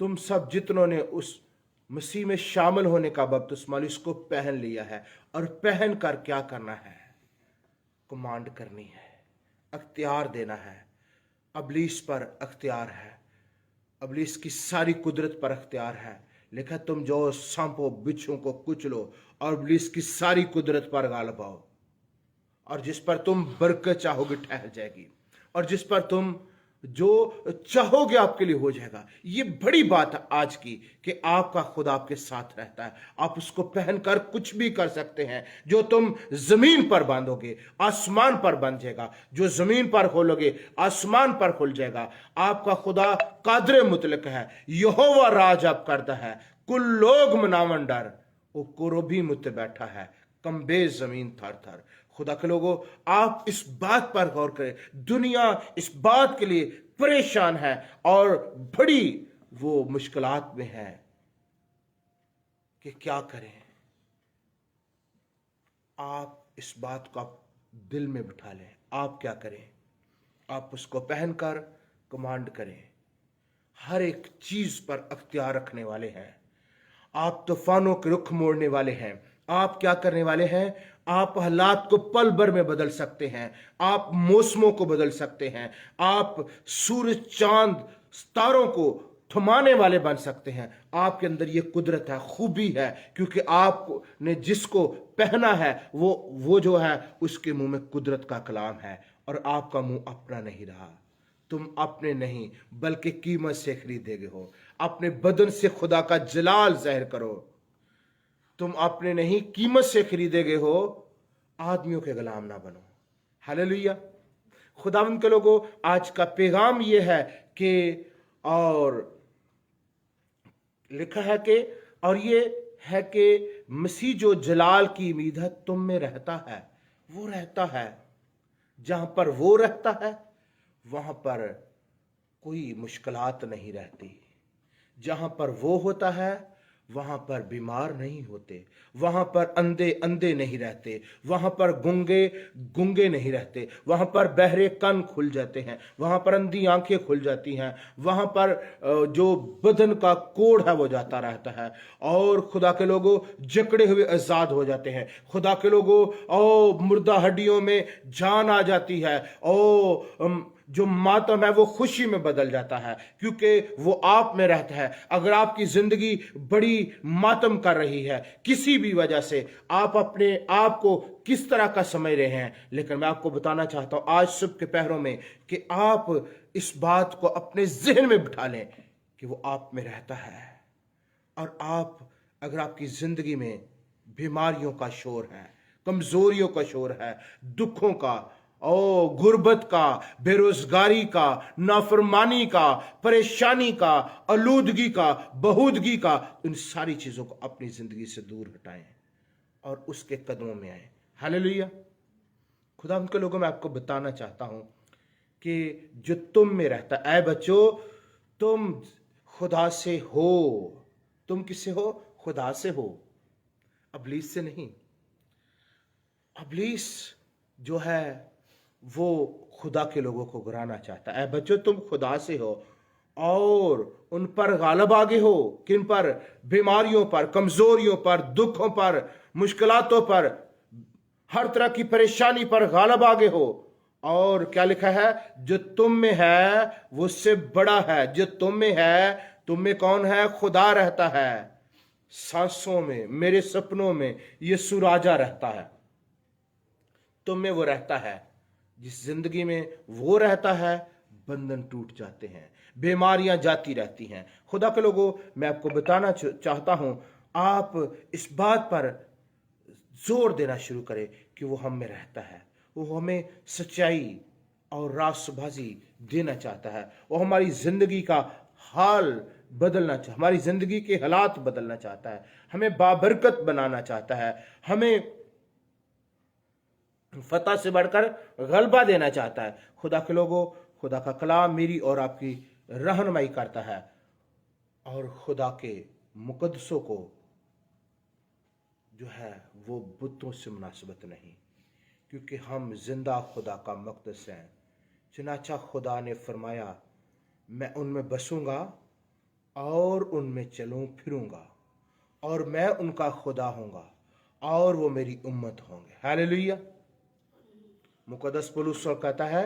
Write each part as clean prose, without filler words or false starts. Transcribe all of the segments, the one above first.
तुम सब जितनों ने उस मसीह में शामिल होने का बपतिस्मा लिया, उसको पहन लिया है। और पहन कर क्या करना है? कमांड करनी है, अख्तियार देना है। अबलीस पर अख्तियार है, अबलीस की सारी कुदरत पर अख्तियार है। लिखा तुम जो सांपों बिच्छू को कुचलो और अबलीस की सारी कुदरत पर गालिब आओ, और जिस पर तुम बरकत चाहोगे ठहर जाएगी, और जिस पर तुम जो चाहोगे आपके लिए हो जाएगा। ये बड़ी बात है आज की कि आपका खुदा आपके साथ रहता है। आप उसको पहनकर कुछ भी कर सकते हैं। जो तुम जमीन पर बांधोगे आसमान पर बंध जाएगा, जो जमीन पर खोलोगे आसमान पर खुल जाएगा। आपका खुदा कादर मुतलक है, यहोवा राज आप करता है। कुल लोग मनावन डर, वो कुरुबी मुत बैठा है, कम्बेज जमीन थर थर। खुदा के लोगों, आप इस बात पर गौर करें। दुनिया इस बात के लिए परेशान है और बड़ी वो मुश्किलात में है कि क्या करें। आप इस बात को आप दिल में बिठा लें। आप क्या करें? आप उसको पहनकर कमांड करें। हर एक चीज पर अख्तियार रखने वाले हैं। आप तूफानों के रुख मोड़ने वाले हैं। आप क्या करने वाले हैं? आप हालात को पल भर में बदल सकते हैं। आप मौसमों को बदल सकते हैं। आप सूरज चांद सितारों को थमाने वाले बन सकते हैं। आपके अंदर ये कुदरत है, खूबी है, क्योंकि आपने जिसको पहना है वो जो है उसके मुंह में कुदरत का कलाम है। और आपका मुंह अपना नहीं रहा। तुम अपने नहीं बल्कि कीमत से खरीदे गए हो। अपने बदन से खुदा का जलाल ज़ाहिर करो। तुम अपने नहीं कीमत से खरीदे गए हो। आदमियों के गुलाम ना बनो। हालेलुया। खुदावंद के लोगों, आज का पैगाम ये है कि और लिखा है कि और ये है कि मसीह जो जलाल की उम्मीद है तुम में रहता है, वो रहता है। जहां पर वो रहता है वहां पर कोई मुश्किलात नहीं रहती। जहां पर वो होता है वहां पर बीमार नहीं होते, वहां पर अंधे अंधे नहीं रहते, वहां पर गूंगे गूंगे नहीं रहते, वहां पर बहरे कान खुल जाते हैं, वहां पर अंधी आंखें खुल जाती हैं, वहां पर जो बदन का कोढ़ है वो जाता रहता है। और खुदा के लोगों जकड़े हुए आजाद हो जाते हैं। खुदा के लोगों ओ मुर्दा हड्डियों में जान आ जाती है। जो मातम है वो खुशी में बदल जाता है, क्योंकि वो आप में रहता है। अगर आपकी जिंदगी बड़ी मातम कर रही है किसी भी वजह से, आप अपने आप को किस तरह का समझ रहे हैं, लेकिन मैं आपको बताना चाहता हूं आज सुबह के पहरों में कि आप इस बात को अपने जहन में बिठा लें कि वो आप में रहता है। और आप अगर आपकी जिंदगी में बीमारियों का शोर है, कमजोरियों का शोर है, दुखों का, गुर्बत का, बेरोजगारी का, नाफरमानी का, परेशानी का, आलूदगी का, बहुदगी का, इन सारी चीजों को अपनी जिंदगी से दूर हटाएं और उसके कदमों में आए। हालेलुया। खुदा उनके लोगों में आपको बताना चाहता हूं कि जो तुम में रहता है, ऐ बच्चों तुम खुदा से हो। तुम किससे हो? खुदा से हो, अबलीस से नहीं। अबलीस जो है वो खुदा के लोगों को गिराना चाहता है। बच्चों तुम खुदा से हो और उन पर गालिब आगे हो। किन पर? बीमारियों पर, कमजोरियों पर, दुखों पर, मुश्किलातों पर, हर तरह की परेशानी पर गालिब आगे हो। और क्या लिखा है? जो तुम में है वो उससे बड़ा है। जो तुम में है, तुम में कौन है? खुदा रहता है। सांसों में, मेरे सपनों में यीशु राजा रहता है। तुम में वो रहता है। जिस जिंदगी में वो रहता है बंधन टूट जाते हैं, बीमारियां जाती रहती हैं। खुदा के लोगों, मैं आपको बताना चाहता हूं, आप इस बात पर जोर देना शुरू करें कि वो हम में रहता है। वो हमें सच्चाई और रास्तबाजी देना चाहता है। वो हमारी जिंदगी का हाल बदलना चाहता है, हमारी जिंदगी के हालात बदलना चाहता है, हमें बाबरकत बनाना चाहता है, हमें फतह से बढ़कर गलबा देना चाहता है। खुदा के लोगों, खुदा का कलाम मेरी और आपकी रहनुमाई करता है और खुदा के मुकद्दसों को जो है वो बुतों से मुनासिबत नहीं, क्योंकि हम जिंदा खुदा का मुकद्दस हैं। चुनाचा खुदा ने फरमाया मैं उनमें बसूंगा और और उनमें चलूं फिरूंगा, और मैं उनका खुदा होऊंगा और वो मेरी उम्मत होंगे। हालेलुया। मुकद्दस पौलुस कहता है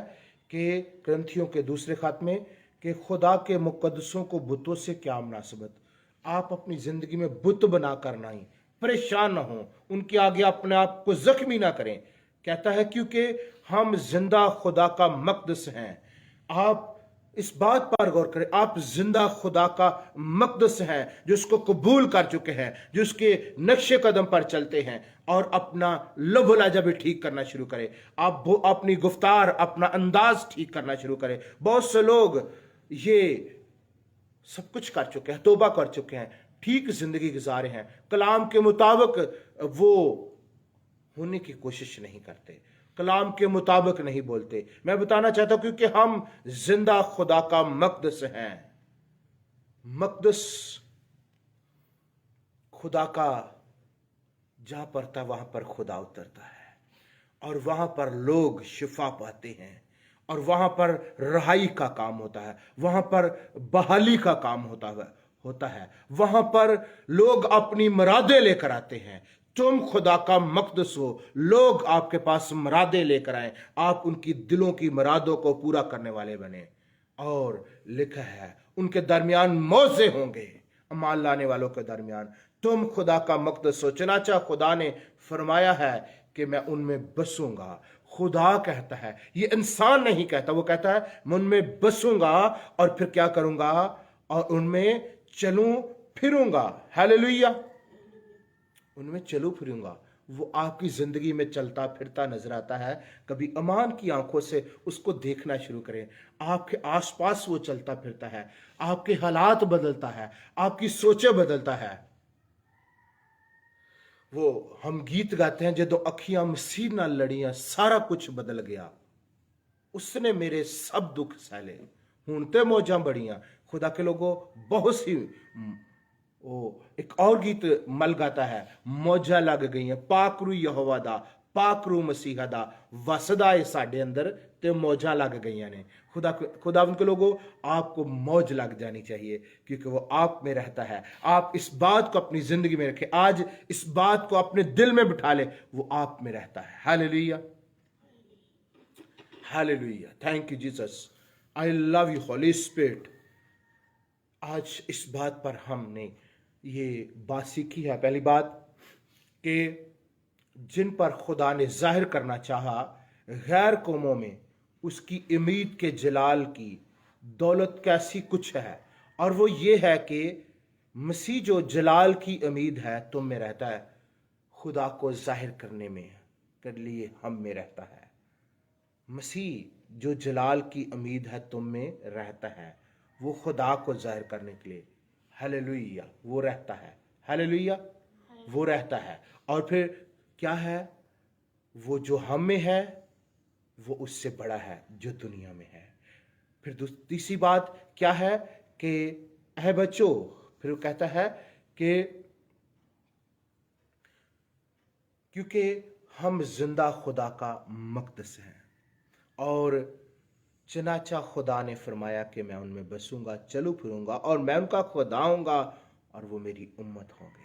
कि ग्रंथियों के दूसरे खत में कि खुदा के मुकद्दसों को बुतों से क्या मुनासबत। आप अपनी जिंदगी में बुत बना कर ना ही परेशान ना हो, उनके आगे अपने आप को जख्मी ना करें। कहता है क्योंकि हम जिंदा खुदा का मकदस हैं। आप इस बात पर गौर करें, आप जिंदा खुदा का मकदस हैं, जो उसको कबूल कर चुके हैं, जो उसके नक्शे कदम पर चलते हैं, और अपना लहू लहजा भी ठीक करना शुरू करें। आप अपनी गुफ्तार, अपना अंदाज ठीक करना शुरू करें। बहुत से लोग ये सब कुछ कर चुके हैं, तौबा कर चुके हैं, ठीक जिंदगी गुजारे हैं, कलाम के मुताबिक वो होने की कोशिश नहीं करते, कलाम के मुताबिक नहीं बोलते। मैं बताना चाहता हूं क्योंकि हम जिंदा खुदा का मकदस हैं। मकदस खुदा का जहां पड़ता वहां पर खुदा उतरता है, और वहां पर लोग शिफा पाते हैं, और वहां पर रहाई का काम होता है, वहां पर बहाली का काम होता है, वहां पर लोग अपनी मुरादें लेकर आते हैं। तुम खुदा का मकदस हो, लोग आपके पास मुरादें लेकर आए, आप उनकी दिलों की मुरादों को पूरा करने वाले बने। और लिखा है उनके दरमियान मौजे होंगे, अमाल लाने वालों के दरमियान। तुम खुदा का मकदस हो। चनाचा खुदा ने फरमाया है कि मैं उनमें बसूंगा। खुदा कहता है, ये इंसान नहीं कहता, वो कहता है मैं उनमें बसूंगा और फिर क्या करूंगा, और उनमें चलूं फिरूंगा। हालेलुया। उनमें चलूं फिरूंगा। वो आपकी जिंदगी में चलता फिरता नजर आता है। कभी अमान की आंखों से उसको देखना शुरू करें। आपके आसपास वो चलता फिरता है, आपके हालात बदलता है, आपकी सोचें बदलता है। वो हम गीत गाते हैं, जदों अखियां मसीह नाल लड़ियां सारा कुछ बदल गया, उसने मेरे सब दुख सहले, हुण ते मौजां बड़ियां। खुदा के लोगों, बहुत सी एक और गीत मल गाता है, मौजां लग गई पाकरू यहोवा दा, पाकरू मसीहा दा, वसदा है साडे अंदर ते मौजां लग गई ने। खुदा उनके लोगों, आपको मौज लग जानी चाहिए, क्योंकि वो आप में रहता है। आप इस बात को अपनी जिंदगी में रखें, आज इस बात को अपने दिल में बिठा ले, वो आप में रहता है। Hallelujah, hallelujah. Thank you Jesus, I love you Holi spirit. आज इस बात पर हमने ये बात सीखी है। पहली बात कि जिन पर खुदा ने जाहिर करना चाहा गैर कौमों में उसकी उम्मीद के जलाल की दौलत कैसी कुछ है, और वो ये है कि मसीह जो जलाल की उम्मीद है तुम में रहता है, खुदा को जाहिर करने में कर लिए हम में रहता है। मसीह जो जलाल की उम्मीद है तुम में रहता है, वो खुदा को जाहिर करने के लिए, हालेलुया, वो रहता है। हालेलुया, वो रहता है। और फिर क्या है, वो जो हम में है वो उससे बड़ा है जो दुनिया में है। फिर तीसरी बात क्या है कि है बच्चों, फिर वो कहता है कि क्योंकि हम जिंदा खुदा का मकदस हैं, और चनाचा खुदा ने फरमाया कि मैं उनमें बसूंगा, चलू फिरूंगा, और मैं उनका खुदा होऊंगा और वो मेरी उम्मत होंगे।